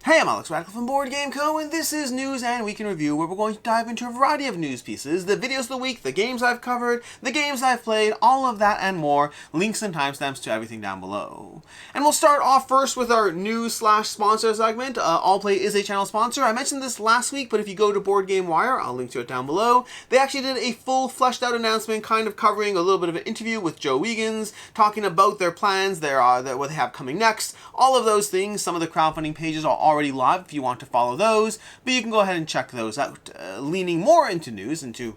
Hey, I'm Alex Radical from Gencon, and this is News and Week in Review, where we're going to dive into a variety of news pieces, the videos of the week, the games I've covered, the games I've played, all of that and more, links and timestamps to everything down below. And we'll start off first with our news/sponsor segment. Allplay is a channel sponsor. I mentioned this last week, but if you go to Board Game Wire, I'll link to it down below. They actually did a full fleshed out announcement, kind of covering a little bit of an interview with Joe Wiegans, talking about their plans, what they have coming next, all of those things. Some of the crowdfunding pages are already live if you want to follow those, but you can go ahead and check those out. Leaning more into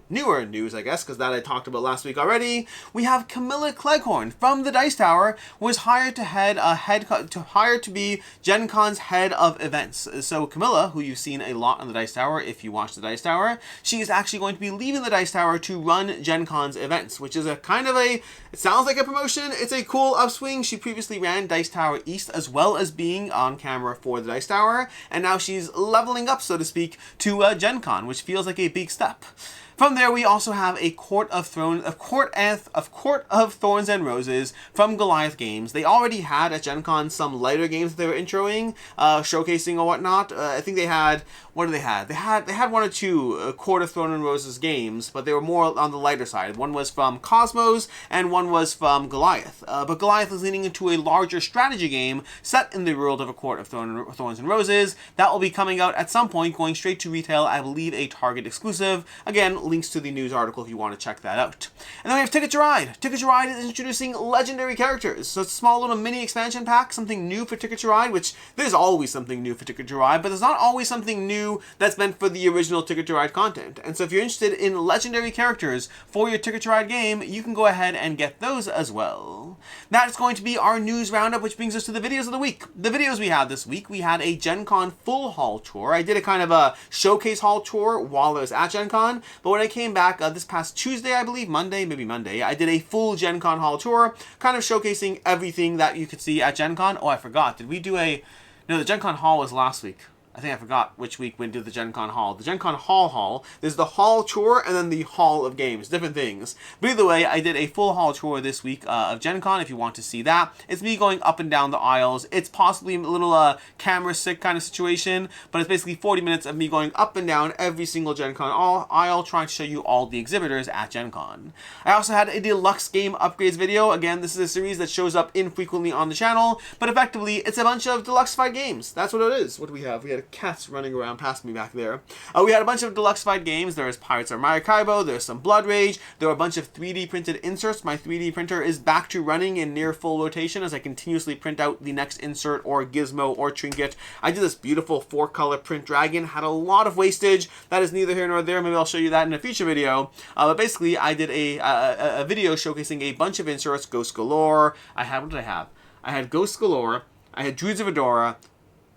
newer news, I guess, because that I talked about last week already, we have Camilla Cleghorn from the Dice Tower was hired to be Gencon's head of events. So Camilla, who you've seen a lot on the Dice Tower if you watch the Dice Tower, she is actually going to be leaving the Dice Tower to run Gencon's events, which is a kind of it sounds like a promotion. It's a cool upswing. She previously ran Dice Tower East as well as being on camera for the Dice Tower, and now she's leveling up, so to speak, to Gencon, which feels like a big step. From there, we also have a Court of Thorns and Roses from Goliath Games. They already had at Gen Con some lighter games that they were introing, showcasing or whatnot. I think they had, what do they had? They had one or two Court of Thorns and Roses games, but they were more on the lighter side. One was from Cosmos and one was from Goliath. But Goliath is leaning into a larger strategy game set in the world of a Court of Thorns and Roses. That will be coming out at some point, going straight to retail, I believe a Target exclusive. Again, links to the news article if you want to check that out. And then we have Ticket to Ride. Ticket to Ride is introducing legendary characters. So it's a small little mini expansion pack, something new for Ticket to Ride, which there's always something new for Ticket to Ride, but there's not always something new that's meant for the original Ticket to Ride content. And so if you're interested in legendary characters for your Ticket to Ride game, you can go ahead and get those as well. That is going to be our news roundup, which brings us to the videos of the week. The videos we had this week, we had a Gen Con full haul tour. I did a kind of a showcase haul tour while I was at Gen Con, but when I came back this past Tuesday, I believe, maybe Monday, I did a full Gen Con haul tour, kind of showcasing everything that you could see at Gen Con. Oh, I forgot. Did we do no, the Gen Con haul was last week. I think I forgot which week we did the Gen Con haul. The Gen Con haul, there's the haul tour and then the hall of games, different things. But either way, I did a full haul tour this week of Gen Con if you want to see that. It's me going up and down the aisles. It's possibly a little camera sick kind of situation, but it's basically 40 minutes of me going up and down every single Gen Con aisle, trying to show you all the exhibitors at Gen Con. I also had a deluxe game upgrades video. Again, this is a series that shows up infrequently on the channel, but effectively, it's a bunch of deluxe-fied games. That's what it is. What do we have? We had cats running around past me back there. We had a bunch of deluxe-fied games. There was Pirates of Maracaibo, there's some Blood Rage, there were a bunch of 3D printed inserts. My 3D printer is back to running in near full rotation as I continuously print out the next insert or gizmo or trinket. I did this beautiful 4-color print dragon, had a lot of wastage. That is neither here nor there. Maybe I'll show you that in a future video. But basically, I did a video showcasing a bunch of inserts, Ghost Galore. What did I have? I had Ghost Galore, I had Druids of Adora,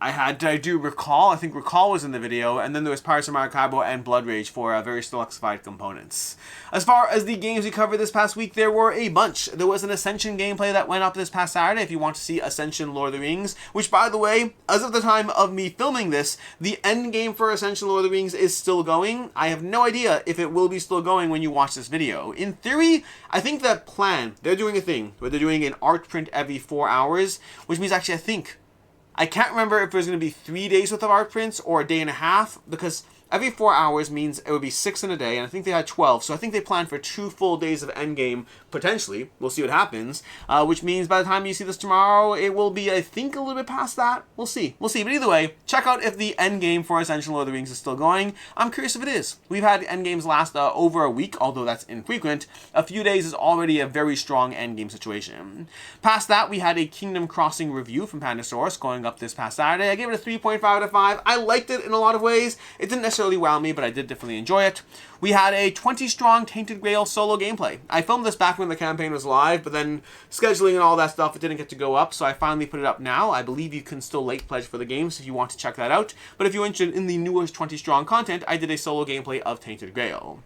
did I do Recall? I think Recall was in the video, and then there was Pirates of Maracaibo and Blood Rage for various deluxified components. As far as the games we covered this past week, there were a bunch. There was an Ascension gameplay that went up this past Saturday if you want to see Ascension Lord of the Rings, which, by the way, as of the time of me filming this, the end game for Ascension Lord of the Rings is still going. I have no idea if it will be still going when you watch this video. In theory, I think that plan, they're doing a thing where they're doing an art print every 4 hours, which means actually I can't remember if there's going to be 3 days worth of art prints or a day and a half, because every 4 hours means it would be 6 in a day, and I think they had 12, so I think they planned for 2 full days of endgame, potentially. We'll see what happens, which means by the time you see this tomorrow, it will be, I think, a little bit past that. We'll see. But either way, check out if the endgame for Ascension Lord of the Rings is still going. I'm curious if it is. We've had endgames last over a week, although that's infrequent. A few days is already a very strong endgame situation. Past that, we had a Kingdom Crossing review from Pandasaurus going up this past Saturday. I gave it a 3.5 out of 5. I liked it in a lot of ways. It didn't necessarily wow me, but I did definitely enjoy it. We had a 20-strong Tainted Grail solo gameplay. I filmed this back when the campaign was live, but then scheduling and all that stuff, it didn't get to go up, so I finally put it up now. I believe you can still late pledge for the game, so if you want to check that out. But if you're interested in the newest 20-strong content, I did a solo gameplay of Tainted Grail.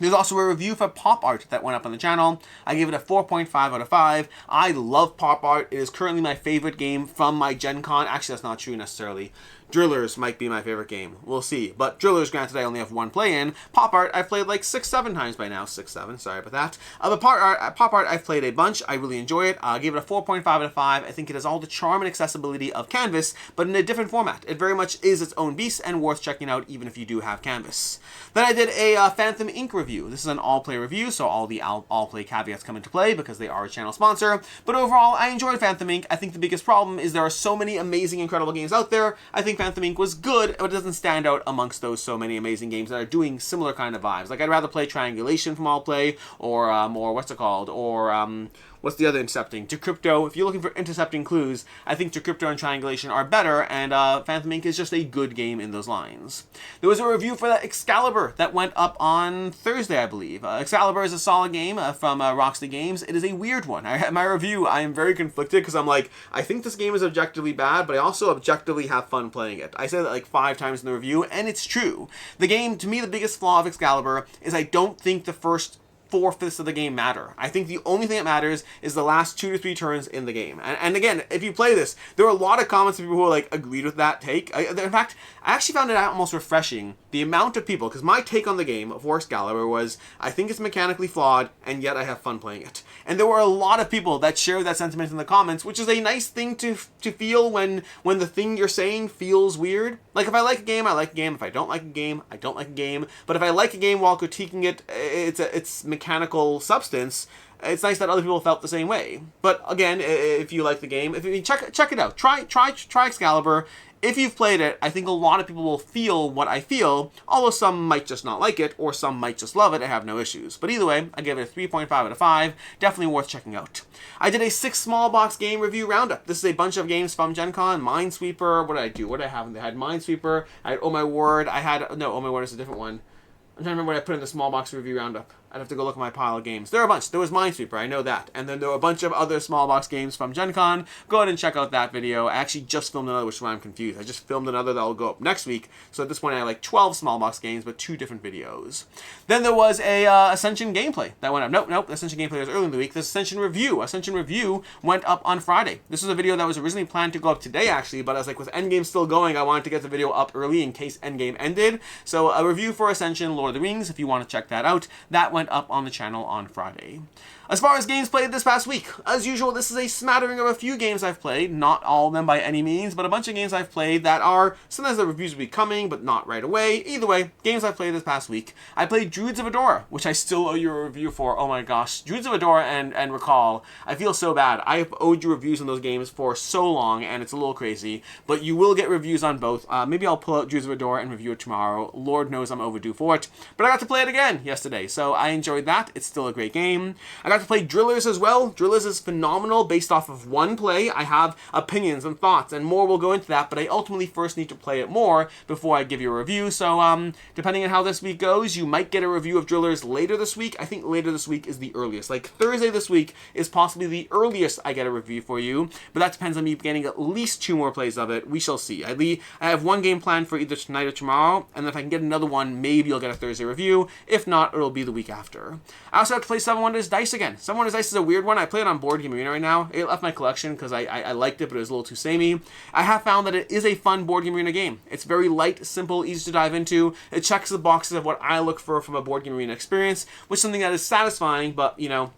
There's also a review for Pop Art that went up on the channel. I gave it a 4.5 out of 5. I love Pop Art. It is currently my favorite game from my Gen Con. Actually, that's not true necessarily. Drillers might be my favorite game. We'll see. But Drillers, granted, I only have one play in. Pop Art, I've played like 6-7 times by now. 6-7, sorry about that. But Pop Art, I've played a bunch. I really enjoy it. I gave it a 4.5 out of 5. I think it has all the charm and accessibility of Canvas, but in a different format. It very much is its own beast and worth checking out even if you do have Canvas. Then I did a Phantom Inc. review. This is an Allplay review, so all the Allplay caveats come into play because they are a channel sponsor. But overall, I enjoyed Phantom Inc. I think the biggest problem is there are so many amazing, incredible games out there. I think Phantom Inc. was good, but it doesn't stand out amongst those so many amazing games that are doing similar kind of vibes. Like, I'd rather play Triangulation from Allplay, or what's it called, or what's the other intercepting? Decrypto. If you're looking for intercepting clues, I think Decrypto and Triangulation are better, and Phantom Inc. is just a good game in those lines. There was a review for the Excalibur that went up on Thursday, I believe. Excalibur is a solid game from Rocksteady Games. It is a weird one. My review, I am very conflicted because I'm like, I think this game is objectively bad, but I also objectively have fun playing it. I said that like 5 times in the review, and it's true. The game, to me, the biggest flaw of Excalibur is I don't think the first 4/5 of the game matter. I think the only thing that matters is the last 2 to 3 turns in the game. And again, if you play this, there are a lot of comments of people who like agreed with that take. In fact, I actually found it almost refreshing, the amount of people, because my take on the game for Excalibur was, I think it's mechanically flawed, and yet I have fun playing it. And there were a lot of people that shared that sentiment in the comments, which is a nice thing to feel when the thing you're saying feels weird. Like, if I like a game, I like a game. If I don't like a game, I don't like a game. But if I like a game while critiquing it, it's mechanical substance, it's nice that other people felt the same way. But again, if you like the game, if you check it out, try Excalibur. If you've played it, I think a lot of people will feel what I feel, although some might just not like it, or some might just love it. I have no issues. But either way, I gave it a 3.5 out of 5. Definitely worth checking out. I did a 6 small box game review roundup. This is a bunch of games from Gen Con. Minesweeper. What did I do? What did I have? I had Minesweeper. I had Oh My Word. No, Oh My Word is a different one. I'm trying to remember what I put in the small box review roundup. I'd have to go look at my pile of games. There are a bunch. There was Minesweeper, I know that. And then there were a bunch of other small box games from Gen Con. Go ahead and check out that video. I actually just filmed another, which is why I'm confused. I just filmed another that will go up next week. So at this point I have like 12 small box games, but 2 different videos. Then there was a Ascension gameplay that went up. Nope, Ascension gameplay was early in the week. The Ascension review. Ascension review went up on Friday. This was a video that was originally planned to go up today, actually, but I was like, with Endgame still going, I wanted to get the video up early in case Endgame ended. So a review for Ascension Lord of the Rings, if you want to check that out, that went up on the channel on Friday. As far as games played this past week, as usual, this is a smattering of a few games I've played, not all of them by any means, but a bunch of games I've played that are, sometimes the reviews will be coming, but not right away. Either way, games I've played this past week. I played Druids of Adora, which I still owe you a review for. Oh my gosh. Druids of Adora and Recall, I feel so bad. I have owed you reviews on those games for so long, and it's a little crazy, but you will get reviews on both. Maybe I'll pull out Druids of Adora and review it tomorrow. Lord knows I'm overdue for it, but I got to play it again yesterday, so I enjoyed that. It's still a great game. I got to play Drillers as well. Drillers is phenomenal based off of one play. I have opinions and thoughts, and more will go into that, but I ultimately first need to play it more before I give you a review. So, depending on how this week goes, you might get a review of Drillers later this week. I think later this week is the earliest. Like, Thursday this week is possibly the earliest I get a review for you, but that depends on me getting at least 2 more plays of it. We shall see. I have one game planned for either tonight or tomorrow, and if I can get another one, maybe you'll get a Thursday review. If not, it'll be the week after. I also have to play Seven Wonders Dice again. Seven Wonders Dice is a weird one. I play it on Board Game Arena right now. It left my collection because I liked it, but it was a little too samey. I have found that it is a fun Board Game Arena game. It's very light, simple, easy to dive into. It checks the boxes of what I look for from a Board Game Arena experience, which is something that is satisfying, but, you know,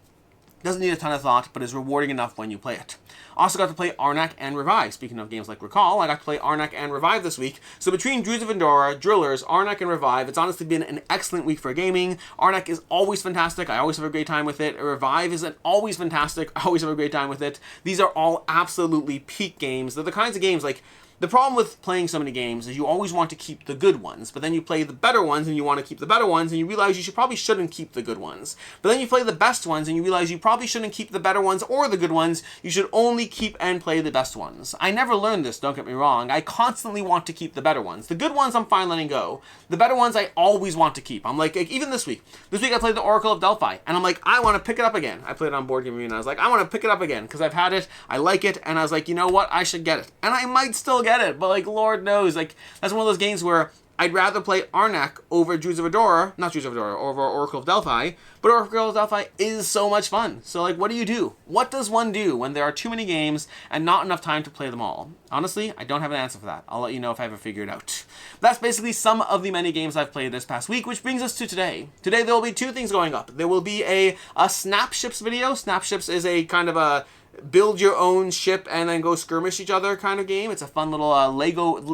doesn't need a ton of thought, but is rewarding enough when you play it. Also got to play Arnak and Revive. Speaking of games like Recall, I got to play Arnak and Revive this week. So between Druids of Endora, Drillers, Arnak, and Revive, it's honestly been an excellent week for gaming. Arnak is always fantastic. I always have a great time with it. Revive is always fantastic. I always have a great time with it. These are all absolutely peak games. They're the kinds of games like... The problem with playing so many games is you always want to keep the good ones, but then you play the better ones and you want to keep the better ones and you realize you probably shouldn't keep the good ones. But then you play the best ones and you realize you probably shouldn't keep the better ones or the good ones. You should only keep and play the best ones. I never learned this, don't get me wrong. I constantly want to keep the better ones. The good ones I'm fine letting go. The better ones I always want to keep. I'm like even this week. This week I played the Oracle of Delphi and I'm like, I want to pick it up again. I played it on Board Game Arena. I was like, I want to pick it up again because I've had it. I like it. And I was like, you know what? I should get it. And I might still get it, but like, Lord knows, like, that's one of those games where I'd rather play Arnak over Druids of Adora, not Druids of Adora, over Oracle of Delphi, but Oracle of Delphi is so much fun. So like, what do you do? What does one do when there are too many games and not enough time to play them all? Honestly, I don't have an answer for that. I'll let you know if I ever figure it out. That's basically some of the many games I've played this past week, which brings us to today. Today there will be two things going up. There will be a Snapships video. Snapships is a kind of a build your own ship and then go skirmish each other kind of game. It's a fun little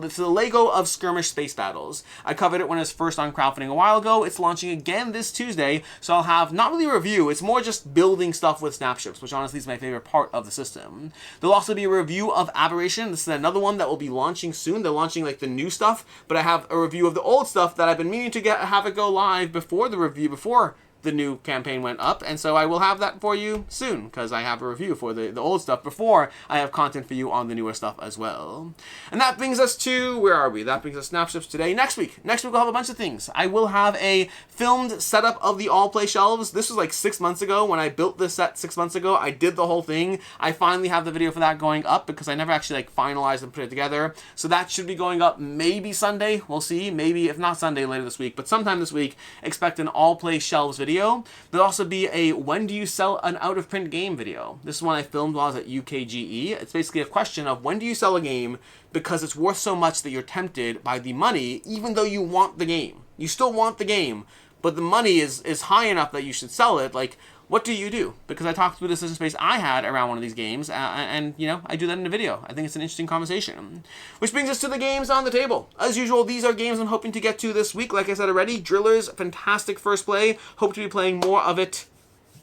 it's the Lego of skirmish space battles. I covered it when it was first on crowdfunding a while ago. It's launching again this Tuesday, so I'll have not really a review, it's more just building stuff with Snapships, which honestly is my favorite part of the system. There'll also be a review of Aberration. This is another one that will be launching soon. They're launching like the new stuff, but I have a review of the old stuff that I've been meaning to have it go live before the new campaign went up, and so I will have that for you soon, because I have a review for the old stuff before I have content for you on the newer stuff as well. And that brings us to, where are we? That brings us Snapships today. Next week we'll have a bunch of things. I will have a filmed setup of the Allplay shelves. This was like 6 months ago when I built this set 6 months ago. I did the whole thing. I finally have the video for that going up because I never actually like finalized and put it together. So that should be going up maybe Sunday. We'll see. Maybe if not Sunday, later this week, but sometime this week, expect an Allplay shelves video. There'll also be a when do you sell an out-of-print game video. This is one I filmed while I was at UKGE. It's basically a question of when do you sell a game because it's worth so much that you're tempted by the money, even though you want the game. You still want the game, but the money is high enough that you should sell it. Like, what do you do? Because I talked through the decision space I had around one of these games, and you know, I do that in a video. I think it's an interesting conversation. Which brings us to the games on the table. As usual, these are games I'm hoping to get to this week. Like I said already, Drillers, fantastic first play. Hope to be playing more of it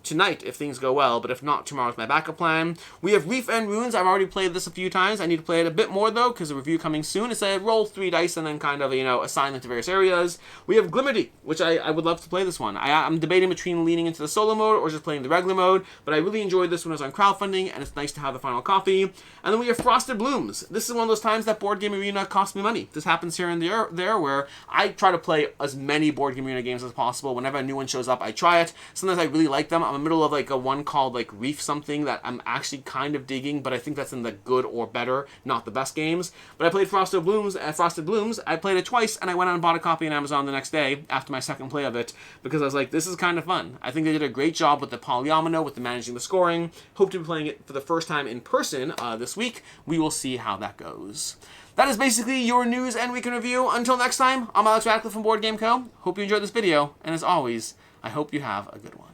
tonight if things go well, but if not, tomorrow's my backup plan. We have Reef and Runes. I've already played this a few times. I need to play it a bit more though, because a review coming soon. It's a roll 3 dice and then kind of, you know, assign them to various areas. We have Glimmerdy, which I would love to play this one. I'm debating between leaning into the solo mode or just playing the regular mode, but I really enjoyed this one as on crowdfunding, and it's nice to have the final copy. And then we have Frosted Blooms. This is one of those times that Board Game Arena costs me money. This happens here and there where I try to play as many Board Game Arena games as possible. Whenever a new one shows up, I try it. Sometimes I really like them. I'm in the middle of like a one called like Reef something that I'm actually kind of digging, but I think that's in the good or better, not the best games. But I played Frosted Blooms. I played it twice, and I went out and bought a copy on Amazon the next day after my second play of it, because I was like, this is kind of fun. I think they did a great job with the polyomino, with the managing the scoring. Hope to be playing it for the first time in person this week. We will see how that goes. That is basically your news and week in review. Until next time, I'm Alex Radcliffe from Board Game Co. Hope you enjoyed this video, and as always, I hope you have a good one.